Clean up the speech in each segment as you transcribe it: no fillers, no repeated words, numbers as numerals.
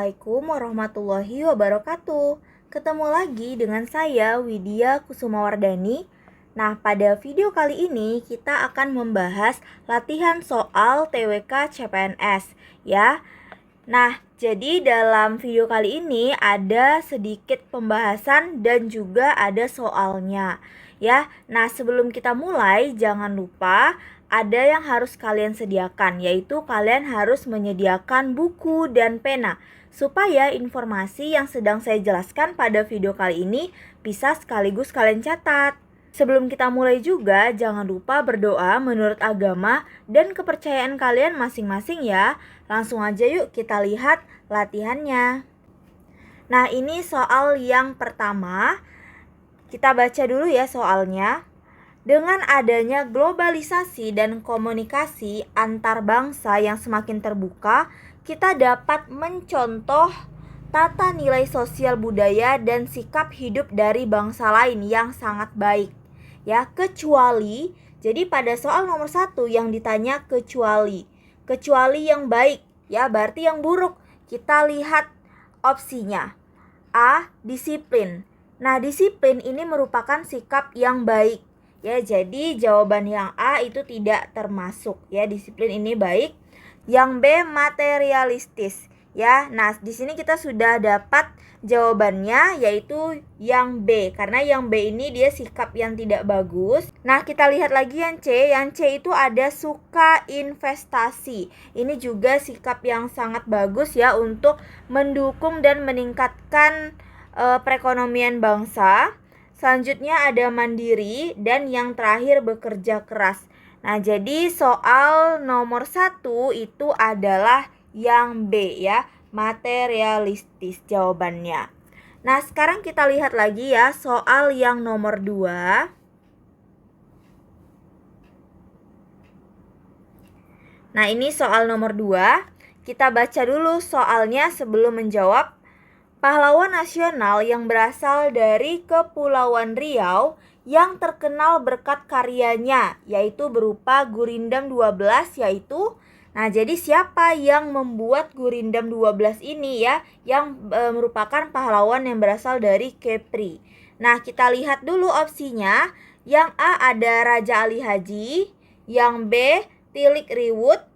Assalamualaikum warahmatullahi wabarakatuh. Ketemu lagi dengan saya Widya Kusumawardani. Nah, pada video kali ini kita akan membahas latihan soal TWK CPNS ya. Nah, jadi dalam video kali ini ada sedikit pembahasan dan juga ada soalnya ya. Nah, sebelum kita mulai jangan lupa ada yang harus kalian sediakan, yaitu kalian harus menyediakan buku dan pena supaya informasi yang sedang saya jelaskan pada video kali ini bisa sekaligus kalian catat. Sebelum kita mulai juga, jangan lupa berdoa menurut agama dan kepercayaan kalian masing-masing ya. Langsung aja yuk kita lihat latihannya. Nah, ini soal yang pertama. Kita baca dulu ya soalnya. Dengan adanya globalisasi dan komunikasi antar bangsa yang semakin terbuka, kita dapat mencontoh tata nilai sosial budaya dan sikap hidup dari bangsa lain yang sangat baik. Ya, kecuali, jadi pada soal nomor 1 yang ditanya kecuali yang baik, ya berarti yang buruk. Kita lihat opsinya. A. Disiplin. Nah, disiplin ini merupakan sikap yang baik. Ya, jadi jawaban yang A itu tidak termasuk ya, disiplin ini baik. Yang B materialistis ya. Nah, di sini kita sudah dapat jawabannya yaitu yang B, karena yang B ini dia sikap yang tidak bagus. Nah, kita lihat lagi yang C. Yang C itu ada suka investasi. Ini juga sikap yang sangat bagus ya untuk mendukung dan meningkatkan perekonomian bangsa. Selanjutnya ada mandiri dan yang terakhir bekerja keras. Nah, jadi soal nomor 1 itu adalah yang B ya, materialistis jawabannya. Nah, sekarang kita lihat lagi ya soal yang nomor 2. Nah, ini soal nomor 2. Kita baca dulu soalnya sebelum menjawab. Pahlawan nasional yang berasal dari Kepulauan Riau yang terkenal berkat karyanya, yaitu berupa Gurindam 12 yaitu. Nah, jadi siapa yang membuat Gurindam 12 ini ya, yang merupakan pahlawan yang berasal dari Kepri. Nah, kita lihat dulu opsinya. Yang A ada Raja Ali Haji, yang B Tilik Riwut,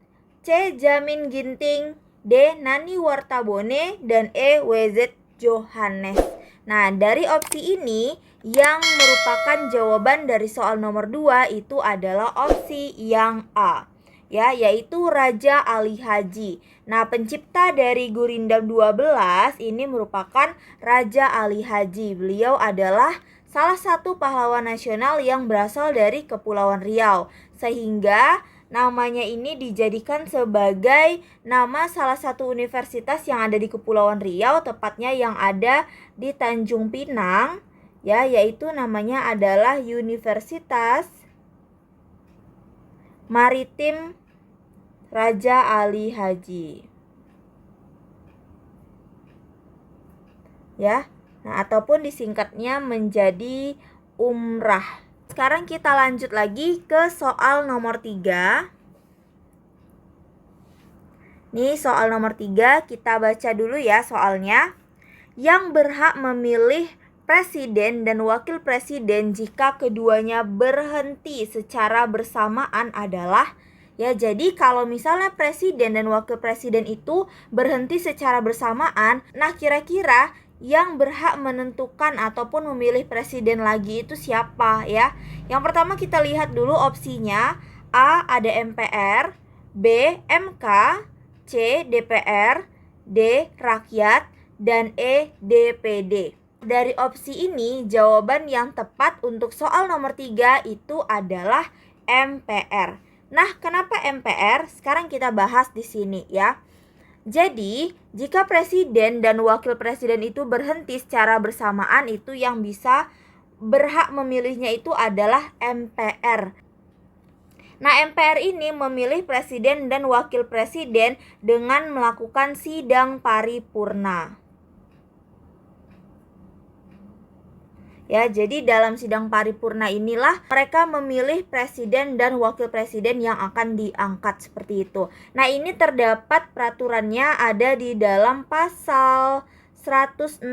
C Jamin Ginting, D. Nani Wartabone, dan E. WZ Johannes. Nah, dari opsi ini yang merupakan jawaban dari soal nomor 2 itu adalah opsi yang A. Ya, yaitu Raja Ali Haji. Nah, pencipta dari Gurindam 12 ini merupakan Raja Ali Haji. Beliau adalah salah satu pahlawan nasional yang berasal dari Kepulauan Riau. Sehingga namanya ini dijadikan sebagai nama salah satu universitas yang ada di Kepulauan Riau, tepatnya yang ada di Tanjung Pinang, ya, yaitu namanya adalah Universitas Maritim Raja Ali Haji. Ya, nah ataupun disingkatnya menjadi Umrah. Sekarang kita lanjut lagi ke soal nomor 3. Nih soal nomor 3, kita baca dulu ya soalnya. Yang berhak memilih presiden dan wakil presiden jika keduanya berhenti secara bersamaan adalah, ya, jadi kalau misalnya presiden dan wakil presiden itu berhenti secara bersamaan, nah kira-kira yang berhak menentukan ataupun memilih presiden lagi itu siapa ya? Yang pertama kita lihat dulu opsinya. A ada MPR, B MK, C DPR, D rakyat, dan E DPD. Dari opsi ini jawaban yang tepat untuk soal nomor 3 itu adalah MPR. Nah, kenapa MPR? Sekarang kita bahas di sini ya. Jadi, jika presiden dan wakil presiden itu berhenti secara bersamaan, itu yang bisa berhak memilihnya itu adalah MPR. Nah, MPR ini memilih presiden dan wakil presiden dengan melakukan sidang paripurna. Ya, jadi dalam sidang paripurna inilah mereka memilih presiden dan wakil presiden yang akan diangkat seperti itu. Nah, ini terdapat peraturannya ada di dalam pasal 116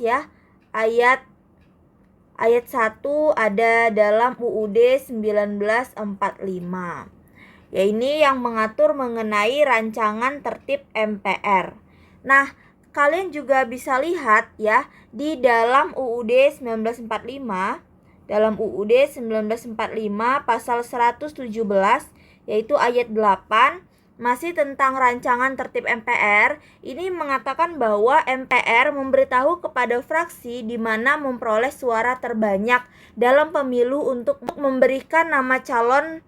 ya. Ayat 1 ada dalam UUD 1945. Ya, ini yang mengatur mengenai rancangan tertib MPR. Nah, kalian juga bisa lihat ya di dalam UUD 1945, pasal 117 yaitu ayat 8 masih tentang rancangan tertib MPR. Ini mengatakan bahwa MPR memberitahu kepada fraksi di mana memperoleh suara terbanyak dalam pemilu untuk memberikan nama calon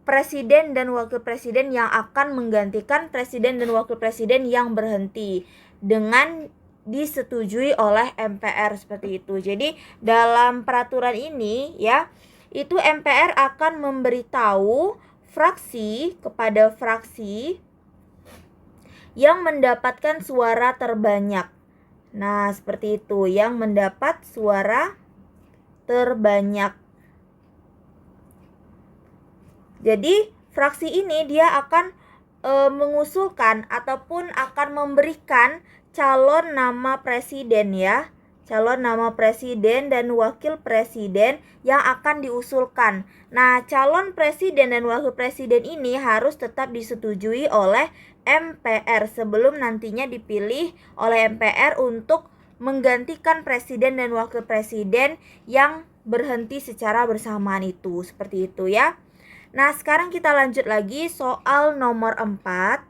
presiden dan wakil presiden yang akan menggantikan presiden dan wakil presiden yang berhenti dengan disetujui oleh MPR seperti itu. Jadi dalam peraturan ini ya, itu MPR akan memberitahu fraksi kepada fraksi yang mendapatkan suara terbanyak. Nah, seperti itu, yang mendapat suara terbanyak. Jadi fraksi ini dia akan mengusulkan ataupun akan memberikan calon nama presiden ya. Calon nama presiden dan wakil presiden yang akan diusulkan. Nah, calon presiden dan wakil presiden ini harus tetap disetujui oleh MPR sebelum nantinya dipilih oleh MPR untuk menggantikan presiden dan wakil presiden yang berhenti secara bersamaan itu. Seperti itu ya. Nah, sekarang kita lanjut lagi soal nomor 4.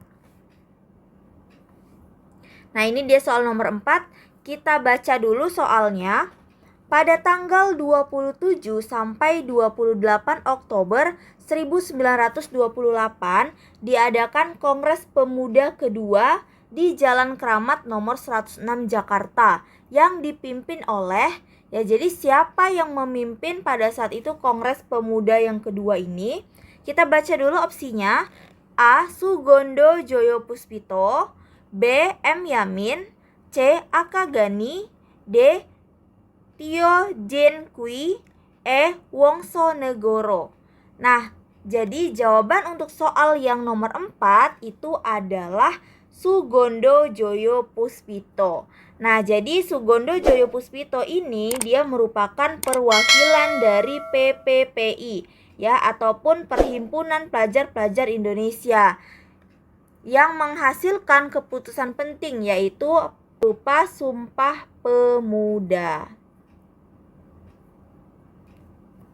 Nah, ini dia soal nomor 4. Kita baca dulu soalnya. Pada tanggal 27 sampai 28 Oktober 1928 diadakan Kongres Pemuda kedua di Jalan Kramat nomor 106 Jakarta yang dipimpin oleh jadi siapa yang memimpin pada saat itu Kongres Pemuda yang kedua ini? Kita baca dulu opsinya. A. Sugondo Joyopuspito, B. M. Yamin, C. Aka Gani, D. Tio Jen Kui, E. Wongso Negoro. Nah, jadi jawaban untuk soal yang nomor 4 itu adalah Sugondo Joyopuspito. Nah, jadi Sugondo Joyopuspito ini dia merupakan perwakilan dari PPPI ya, ataupun Perhimpunan Pelajar-Pelajar Indonesia yang menghasilkan keputusan penting yaitu berupa Sumpah Pemuda.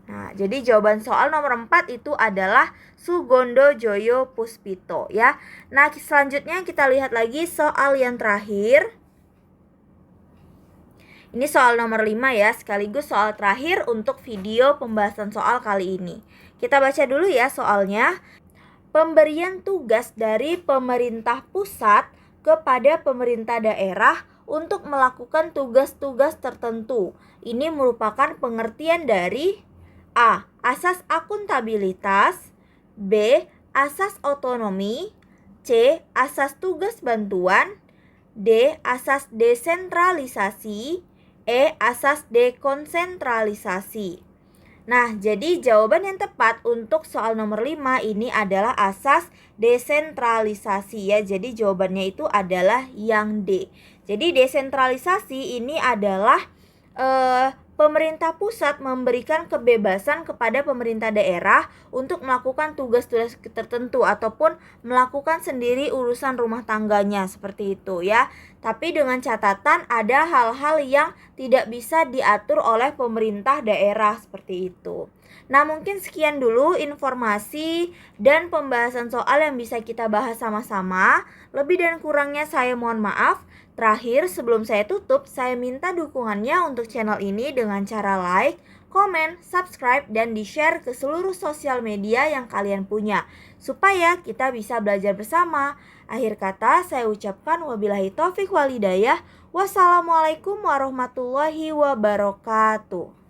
Nah, jadi jawaban soal nomor 4 itu adalah Sugondo Joyopuspito ya. Nah, selanjutnya kita lihat lagi soal yang terakhir. Ini soal nomor 5 ya, sekaligus soal terakhir untuk video pembahasan soal kali ini. Kita baca dulu ya soalnya. Pemberian tugas dari pemerintah pusat kepada pemerintah daerah untuk melakukan tugas-tugas tertentu. Ini merupakan pengertian dari A. Asas akuntabilitas, B. Asas otonomi, C. Asas tugas bantuan, D. Asas desentralisasi, E. Asas dekonsentralisasi. Nah, jadi jawaban yang tepat untuk soal nomor 5 ini adalah asas desentralisasi ya. Jadi jawabannya itu adalah yang D. Jadi desentralisasi ini adalah pemerintah pusat memberikan kebebasan kepada pemerintah daerah untuk melakukan tugas-tugas tertentu ataupun melakukan sendiri urusan rumah tangganya seperti itu ya. Tapi dengan catatan ada hal-hal yang tidak bisa diatur oleh pemerintah daerah seperti itu. Nah, mungkin sekian dulu informasi dan pembahasan soal yang bisa kita bahas sama-sama. Lebih dan kurangnya saya mohon maaf. Terakhir, sebelum saya tutup, saya minta dukungannya untuk channel ini dengan cara like, komen, subscribe, dan di-share ke seluruh sosial media yang kalian punya, supaya kita bisa belajar bersama. Akhir kata, saya ucapkan wabillahi taufiq wal hidayah. Wassalamualaikum warahmatullahi wabarakatuh.